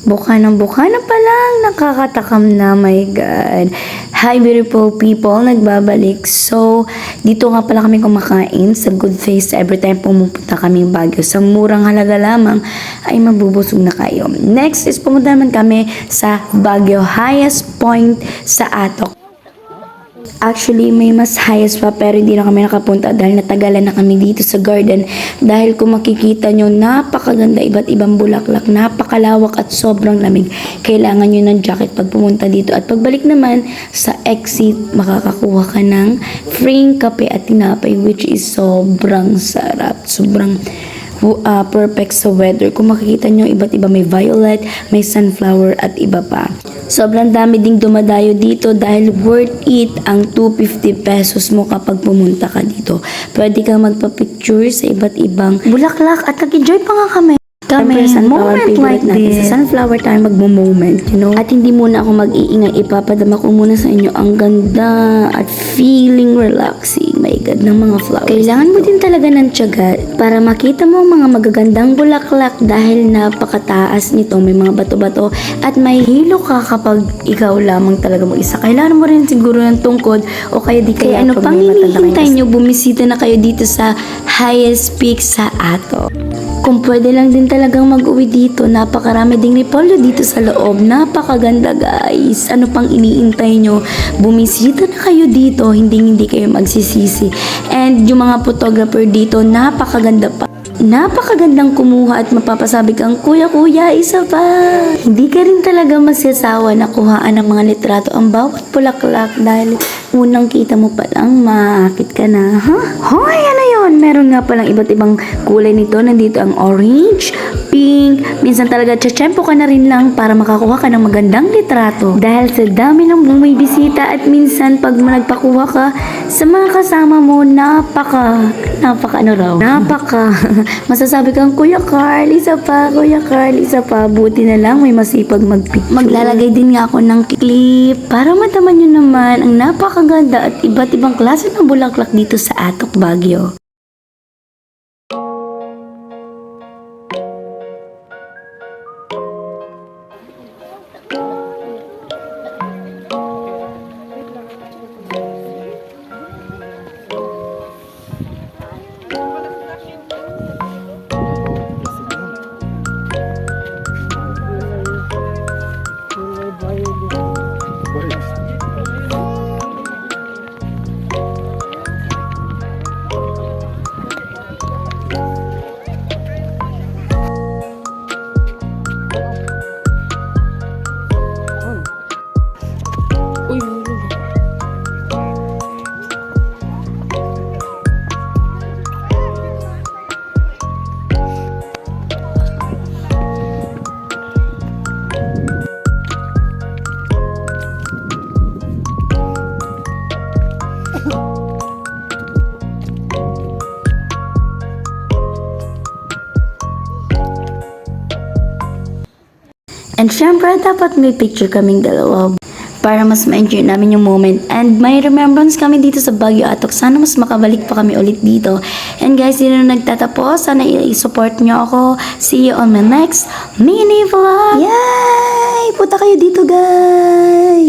Buka na pa lang, nakakatakam na, my God. Hi beautiful people, nagbabalik. So, dito nga pala kami kumakain sa Good Face every time pumupunta kami Baguio. Sa murang halaga lamang ay mabubusog na kayo. Next is pumunta naman kami sa Baguio highest point sa Atok. Actually, may mas highest pa pero hindi na kami nakapunta dahil natagalan na kami dito sa garden. Dahil kung makikita nyo, napakaganda, iba't ibang bulaklak, napakalawak at sobrang lamig. Kailangan nyo ng jacket pag pumunta dito. At pagbalik naman sa exit, makakakuha ka ng free kape at tinapay which is sobrang sarap. Sobrang perfect sa weather. Kung makikita nyo, iba't iba, may violet, may sunflower at iba pa. Sobrang dami ding dumadayo dito dahil worth it ang 250 pesos mo kapag pumunta ka dito. Pwede kang magpa-picture sa iba't ibang bulaklak at nag-enjoy pa nga kami. Moment like this. Sa sunflower tayo magmo-moment, you know? At hindi muna ako mag-iingay. Ipapadama ko muna sa inyo ang ganda at feeling relaxing. My God, ng mga flowers. Kailangan mo din talaga ng tiyaga para makita mo ang mga magagandang bulaklak dahil napakataas nito. May mga bato-bato at may hilo ka kapag ikaw lamang talaga mag-isa. Kailangan mo rin siguro ng tungkod o kaya di kaya ano pang hinihintay nyo, bumisita na kayo dito sa highest peak sa Ato. Kung pwede lang din talagang mag-uwi dito, napakarami ding repolyo dito sa loob. Napakaganda guys. Ano pang iniintay nyo? Bumisita na kayo dito, hindi kayo magsisisi. And yung mga photographer dito, napakaganda pa. Napakagandang kumuha at mapapasabi kang, kuya, isa pa. Hindi ka rin talaga magsasawa na kuhaan ng mga litrato ang bawat bulaklak dahil unang kita mo pa lang, maakit ka na. Hoy, ano yun? Meron nga palang iba't ibang kulay nito. Nandito ang orange, pink. Minsan talaga tsyempo ka na rin lang para makakuha ka ng magandang litrato. Dahil sa dami ng bumibisita at minsan pag nagpakuha ka sa mga kasama mo, napaka masasabi kang, Kuya Carl, isa pa. Buti na lang may masipag maglalagay din nga ako ng clip para mataman nyo naman ang napakaganda at iba't ibang klase ng bulaklak dito sa Atok, Baguio. And syempre, dapat may picture kaming dalawa para mas ma-enjoy namin yung moment. And may remembrance kami dito sa Baguio Atok. Sana mas makabalik pa kami ulit dito. And guys, yun na nagtatapos. Sana i-support nyo ako. See you on my next mini vlog. Yay! Punta kayo dito, guys!